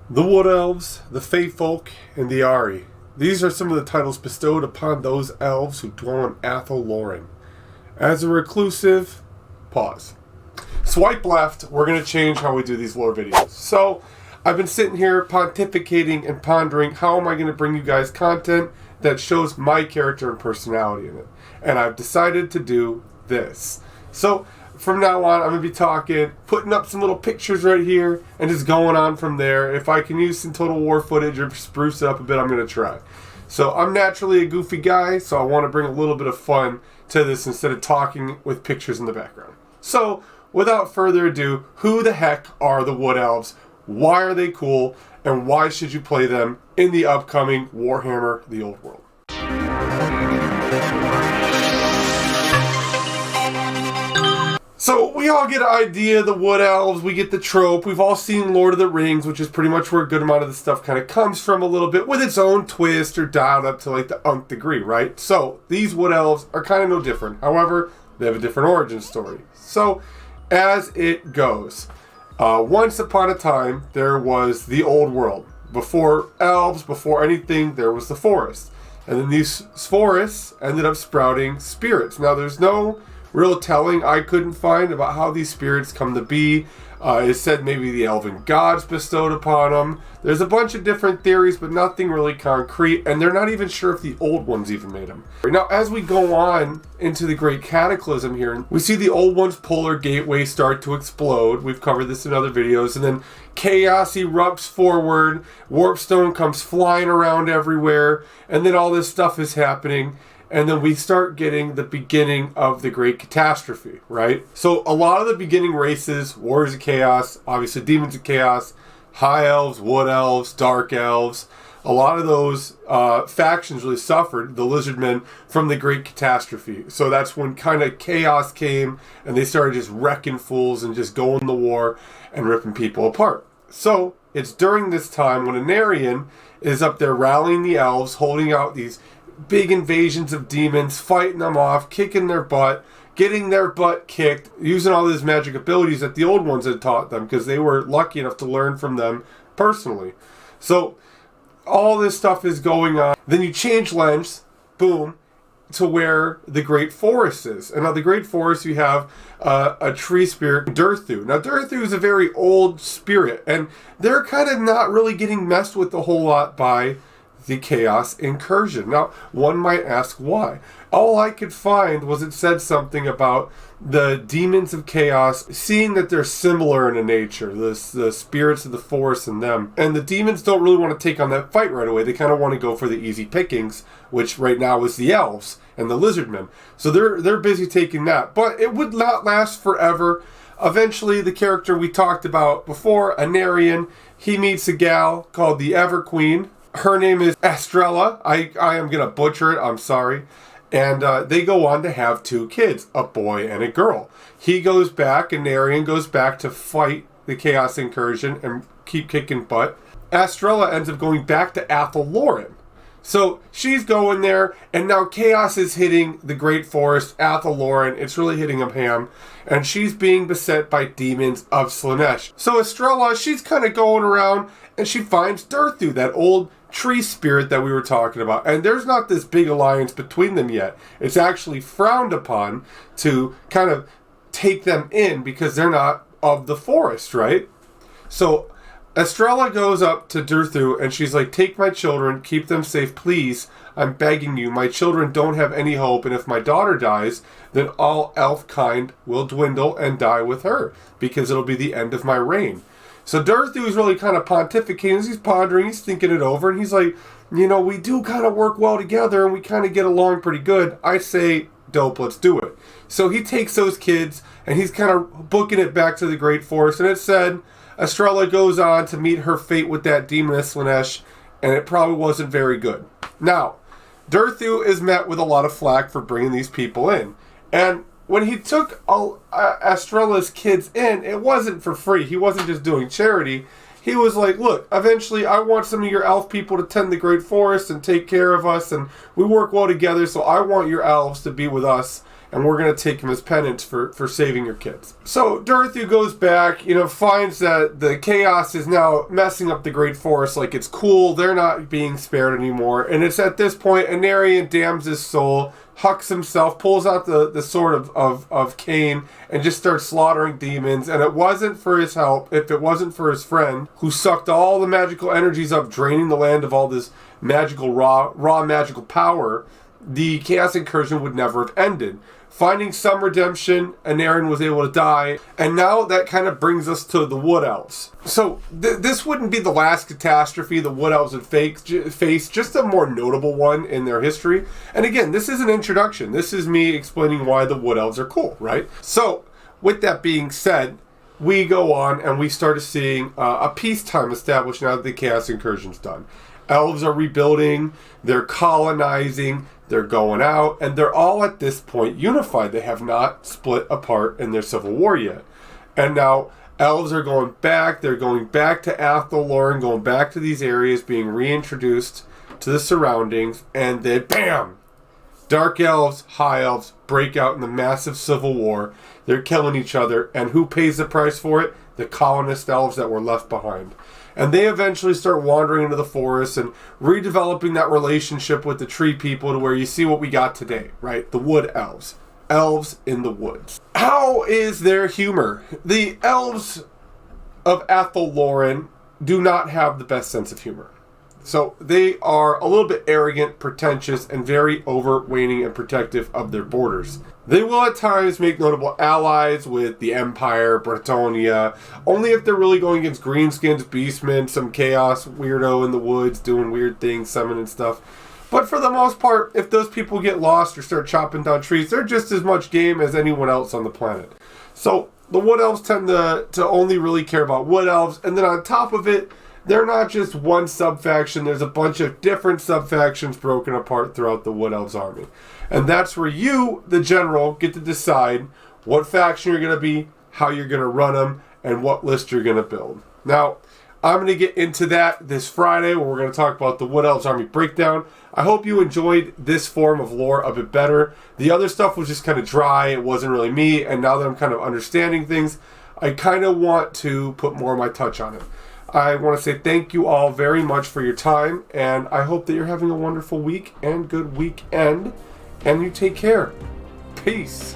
The Wood Elves, the Fey Folk, and the Ari. These are some of the titles bestowed upon those elves who dwell on Athel Loren. As a reclusive, pause. Swipe left, we're going to change how we do these lore videos. So, I've been sitting here pontificating and pondering how am I going to bring you guys content that shows my character and personality in it. And I've decided to do this. So, from now on, I'm going to be talking, putting up some little pictures right here, and just going on from there. If I can use some Total War footage or spruce it up a bit, I'm going to try. So I'm naturally a goofy guy, so I want to bring a little bit of fun to this instead of talking with pictures in the background. So, without further ado, who the heck are the Wood Elves? Why are they cool? And why should you play them in the upcoming Warhammer the Old World? So, we all get an idea of the Wood Elves, we get the trope, we've all seen Lord of the Rings, which is pretty much where a good amount of the stuff kind of comes from a little bit, with its own twist or dialed up to like the nth degree, right? So, these Wood Elves are kind of no different. However, they have a different origin story. So, as it goes, once upon a time, there was the Old World. Before elves, before anything, there was the forest. And then these forests ended up sprouting spirits. Now, there's no real telling I couldn't find about how these spirits come to be. It said maybe the elven gods bestowed upon them. There's a bunch of different theories, but nothing really concrete, and they're not even sure if the old ones even made them. Now, as we go on into the Great Cataclysm here, we see the old one's polar gateway start to explode. We've covered this in other videos, and then chaos erupts forward, warpstone comes flying around everywhere, and then all this stuff is happening. And then we start getting the beginning of the Great Catastrophe, right? So a lot of the beginning races, Warriors of Chaos, obviously Demons of Chaos, High Elves, Wood Elves, Dark Elves, a lot of those factions really suffered, the Lizardmen, from the Great Catastrophe. So that's when kind of chaos came and they started just wrecking fools and just going to war and ripping people apart. So it's during this time when Anarion is up there rallying the elves, holding out these big invasions of demons, fighting them off, kicking their butt, getting their butt kicked, using all these magic abilities that the old ones had taught them because they were lucky enough to learn from them personally. So all this stuff is going on. Then you change lens, boom, to where the Great Forest is. And now the Great Forest, you have a tree spirit, Durthu. Now Durthu is a very old spirit, and they're kind of not really getting messed with a whole lot by the Chaos Incursion. Now, one might ask why. All I could find was it said something about the demons of chaos, seeing that they're similar in nature, the spirits of the forest and them. And the demons don't really want to take on that fight right away. They kind of want to go for the easy pickings, which right now is the elves and the lizardmen. So they're busy taking that. But it would not last forever. Eventually, the character we talked about before, Anarion, he meets a gal called the Ever Queen. Her name is Estrella. I am going to butcher it. I'm sorry. And they go on to have two kids, a boy and a girl. He goes back, and Anarion goes back to fight the Chaos Incursion and keep kicking butt. Estrella ends up going back to Athel Loren. So she's going there, and now chaos is hitting the Great Forest, Athel Loren. It's really hitting him ham. And she's being beset by demons of Slaanesh. So Estrella, she's kind of going around, and she finds Durthu, that old tree spirit that we were talking about. And there's not this big alliance between them yet. It's actually frowned upon to kind of take them in because they're not of the forest, right? So Estrella goes up to Durthu and she's like, take my children, keep them safe, please. I'm begging you. My children don't have any hope, and if my daughter dies, then all elf kind will dwindle and die with her because it'll be the end of my reign. So Durthu is really kind of pontificating as he's pondering, he's thinking it over, and he's like, you know, we do kind of work well together and we kind of get along pretty good. I say, dope, let's do it. So he takes those kids and he's kind of booking it back to the Great Forest, and it said Estrella goes on to meet her fate with that demon of Slaanesh, and it probably wasn't very good. Now, Durthu is met with a lot of flack for bringing these people in, and when he took Estrella's kids in, it wasn't for free. He wasn't just doing charity. He was like, look, eventually I want some of your elf people to tend the Great Forest and take care of us, and we work well together, so I want your elves to be with us and we're going to take him as penance for saving your kids. So Dorothy goes back, finds that the chaos is now messing up the Great Forest like it's cool. They're not being spared anymore. And it's at this point, Anarion damns his soul, hucks himself, pulls out the sword of Cain, and just starts slaughtering demons. And it wasn't for his help, if it wasn't for his friend, who sucked all the magical energies up, draining the land of all this magical, raw magical power, the Chaos Incursion would never have ended. Finding some redemption, Anarion was able to die, and now that kind of brings us to the Wood Elves. So this wouldn't be the last catastrophe the Wood Elves would face, just a more notable one in their history. And again, this is an introduction. This is me explaining why the Wood Elves are cool, right? So, with that being said, we go on and we start seeing a peacetime established now that the Chaos Incursion's done. Elves are rebuilding, they're colonizing, they're going out, and they're all at this point unified. They have not split apart in their civil war yet. And now elves are going back, they're going back to Athelloren, going back to these areas, being reintroduced to the surroundings, and then bam! Dark elves, high elves break out in the massive civil war. They're killing each other, and who pays the price for it? The colonist elves that were left behind. And they eventually start wandering into the forest and redeveloping that relationship with the tree people to where you see what we got today, right? The Wood Elves. Elves in the woods. How is their humor? The elves of Athelloren do not have the best sense of humor. So they are a little bit arrogant, pretentious, and very overweening and protective of their borders. They will at times make notable allies with the Empire, Bretonia, only if they're really going against greenskins, beastmen, some chaos weirdo in the woods doing weird things, summoning stuff. But for the most part, if those people get lost or start chopping down trees, they're just as much game as anyone else on the planet. So the Wood Elves tend to only really care about Wood Elves, and then on top of it, they're not just one sub-faction. There's a bunch of different sub-factions broken apart throughout the Wood Elves army. And that's where you, the general, get to decide what faction you're going to be, how you're going to run them, and what list you're going to build. Now, I'm going to get into that this Friday where we're going to talk about the Wood Elves army breakdown. I hope you enjoyed this form of lore a bit better. The other stuff was just kind of dry. It wasn't really me. And now that I'm kind of understanding things, I kind of want to put more of my touch on it. I want to say thank you all very much for your time, and I hope that you're having a wonderful week and good weekend, and you take care. Peace.